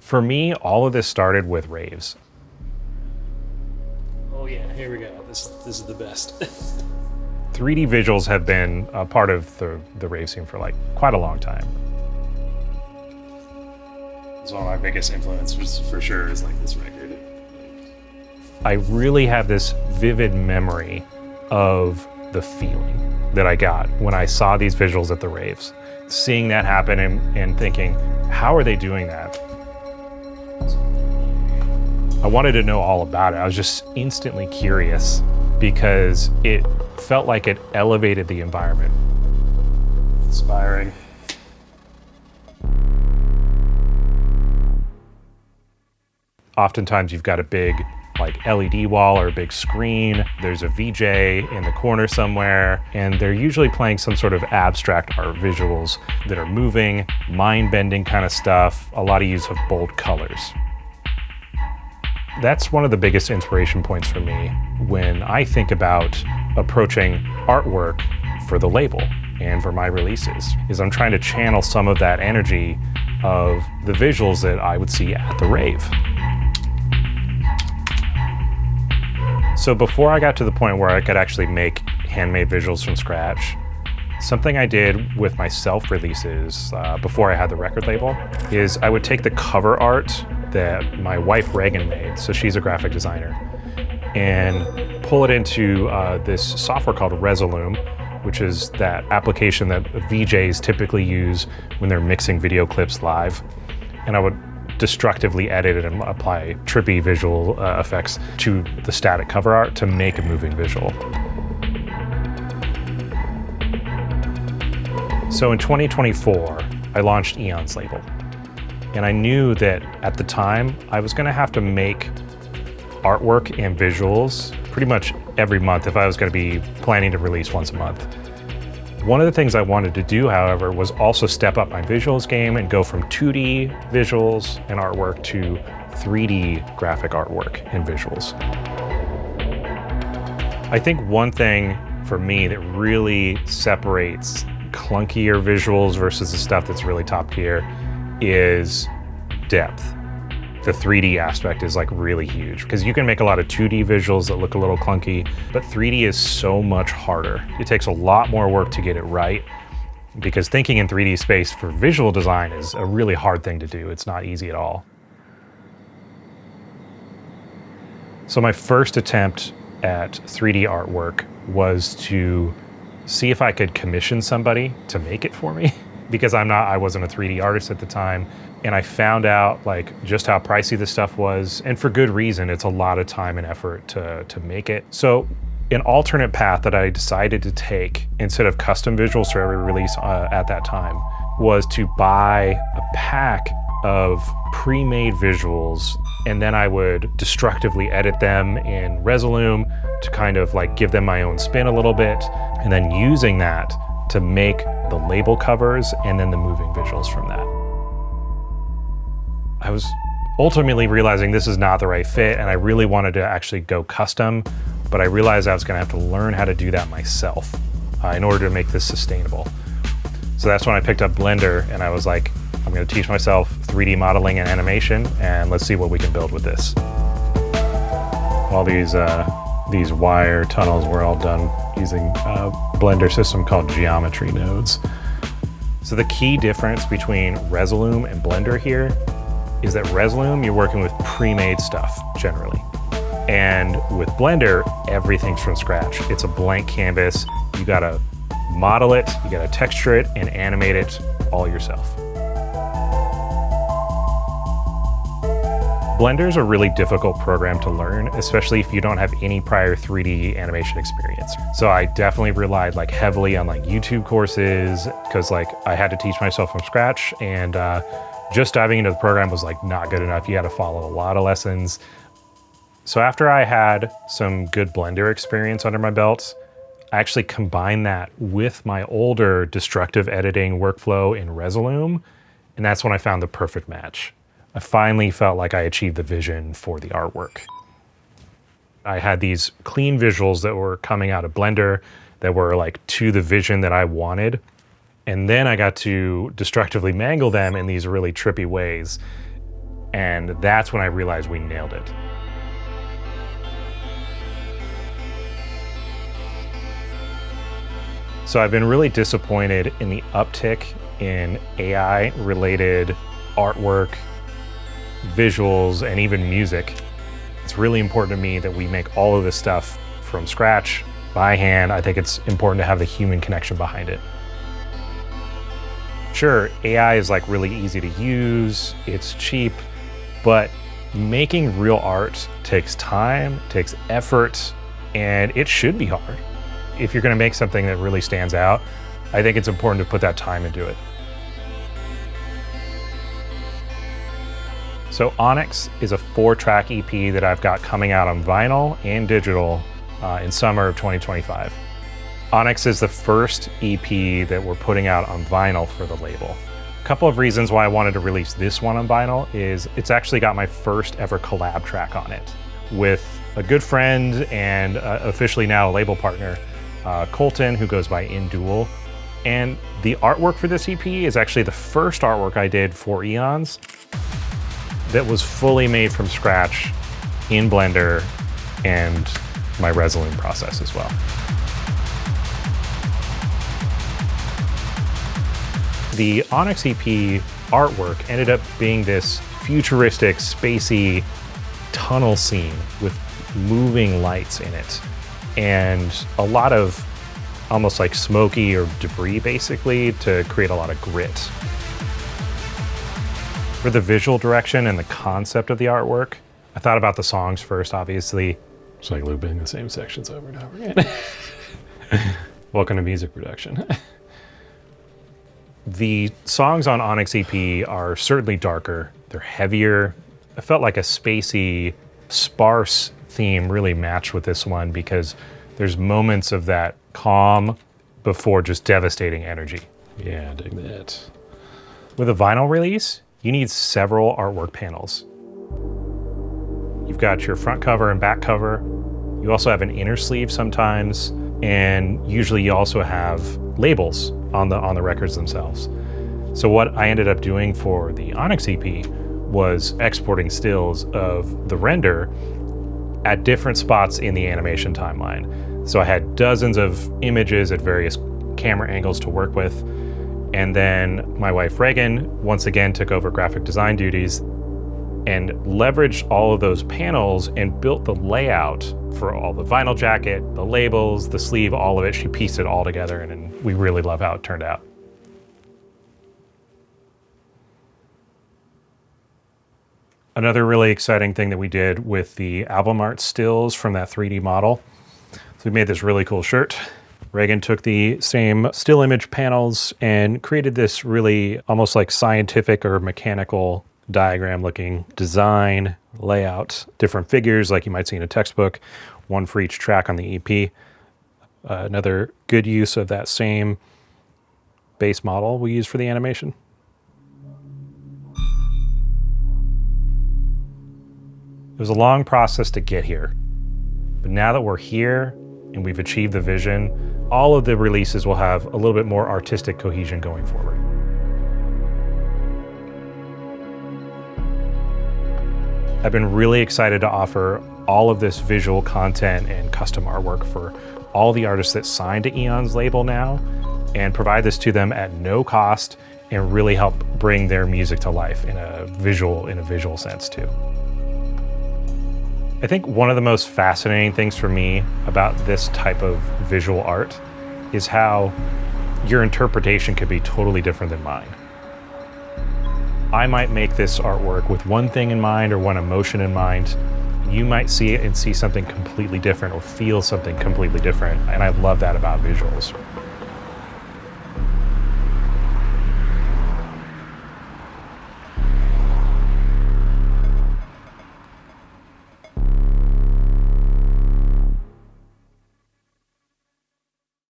For me, all of this started with raves. Oh yeah, here we go. This is the best. 3D visuals have been a part of the rave scene for like quite a long time. It's one of my biggest influences for sure is like this record. I really have this vivid memory of the feeling that I got when I saw these visuals at the raves. Seeing that happen and thinking, how are they doing that? I wanted to know all about it. I was just instantly curious because it felt like it elevated the environment. Inspiring. Oftentimes you've got a big like LED wall or a big screen. There's a VJ in the corner somewhere, and they're usually playing some sort of abstract art visuals that are moving, mind-bending kind of stuff, a lot of use of bold colors. That's one of the biggest inspiration points for me when I think about approaching artwork for the label and for my releases, is I'm trying to channel some of that energy of the visuals that I would see at the rave. So before I got to the point where I could actually make handmade visuals from scratch, something I did with my self-releases before I had the record label is I would take the cover art that my wife Reagan made, so she's a graphic designer, and pull it into this software called Resolume, which is that application that VJs typically use when they're mixing video clips live. And I would destructively edit it and apply trippy visual effects to the static cover art to make a moving visual. So in 2024, I launched EONS Label. And I knew that at the time, I was gonna have to make artwork and visuals pretty much every month if I was gonna be planning to release once a month. One of the things I wanted to do, however, was also step up my visuals game and go from 2D visuals and artwork to 3D graphic artwork and visuals. I think one thing for me that really separates clunkier visuals versus the stuff that's really top tier is depth. The 3D aspect is like really huge because you can make a lot of 2D visuals that look a little clunky, but 3D is so much harder. It takes a lot more work to get it right because thinking in 3D space for visual design is a really hard thing to do. It's not easy at all. So my first attempt at 3D artwork was to see if I could commission somebody to make it for me because I wasn't a 3D artist at the time. And I found out like just how pricey this stuff was, and for good reason. It's a lot of time and effort to make it. So an alternate path that I decided to take instead of custom visuals for every release at that time was to buy a pack of pre-made visuals, and then I would destructively edit them in Resolume to kind of like give them my own spin a little bit, and then using that to make the label covers and then the moving visuals from that. I was ultimately realizing this is not the right fit, and I really wanted to actually go custom, but I realized I was gonna have to learn how to do that myself in order to make this sustainable. So that's when I picked up Blender, and I was like, I'm gonna teach myself 3D modeling and animation, and let's see what we can build with this. All these wire tunnels were all done using a Blender system called geometry nodes. So the key difference between Resolume and Blender here is that Resolume, you're working with pre-made stuff generally. And with Blender, everything's from scratch. It's a blank canvas. You gotta model it, you gotta texture it and animate it all yourself. Blender's a really difficult program to learn, especially if you don't have any prior 3D animation experience. So I definitely relied like heavily on like YouTube courses because like I had to teach myself from scratch, and just diving into the program was like not good enough. You had to follow a lot of lessons. So after I had some good Blender experience under my belt, I actually combined that with my older destructive editing workflow in Resolume, and that's when I found the perfect match. I finally felt like I achieved the vision for the artwork. I had these clean visuals that were coming out of Blender that were like to the vision that I wanted. And then I got to destructively mangle them in these really trippy ways. And that's when I realized we nailed it. So I've been really disappointed in the uptick in AI-related artwork, visuals, and even music. It's really important to me that we make all of this stuff from scratch, by hand. I think it's important to have the human connection behind it. Sure, AI is like really easy to use, it's cheap, but making real art takes time, takes effort, and it should be hard. If you're gonna make something that really stands out, I think it's important to put that time into it. So Onyx is a 4-track EP that I've got coming out on vinyl and digital in summer of 2025. Onyx is the first EP that we're putting out on vinyl for the label. A couple of reasons why I wanted to release this one on vinyl is it's actually got my first ever collab track on it with a good friend and officially now a label partner, Colton, who goes by Induel. And the artwork for this EP is actually the first artwork I did for EONS that was fully made from scratch in Blender and my Resolute process as well. The Onyx EP artwork ended up being this futuristic, spacey tunnel scene with moving lights in it, and a lot of almost like smoky or debris basically to create a lot of grit. For the visual direction and the concept of the artwork, I thought about the songs first, obviously. It's like looping the same sections over and over again. Welcome to music production. The songs on Onyx EP are certainly darker, they're heavier. I felt like a spacey, sparse theme really matched with this one because there's moments of that calm before just devastating energy. Yeah, dig that. With a vinyl release, you need several artwork panels. You've got your front cover and back cover. You also have an inner sleeve sometimes, and usually you also have labels on the records themselves. So what I ended up doing for the Onyx EP was exporting stills of the render at different spots in the animation timeline. So I had dozens of images at various camera angles to work with. And then my wife Reagan once again took over graphic design duties and leveraged all of those panels and built the layout for all the vinyl jacket, the labels, the sleeve, all of it. She pieced it all together, and we really love how it turned out. Another really exciting thing that we did with the album art stills from that 3D model. So we made this really cool shirt. Reagan took the same still image panels and created this really almost like scientific or mechanical diagram looking design, layout, different figures like you might see in a textbook, one for each track on the EP. Another good use of that same base model we use for the animation. It was a long process to get here, but now that we're here and we've achieved the vision, all of the releases will have a little bit more artistic cohesion going forward. I've been really excited to offer all of this visual content and custom artwork for all the artists that signed to EONS Label now, and provide this to them at no cost and really help bring their music to life in a visual sense too. I think one of the most fascinating things for me about this type of visual art is how your interpretation could be totally different than mine. I might make this artwork with one thing in mind or one emotion in mind. You might see it and see something completely different or feel something completely different. And I love that about visuals.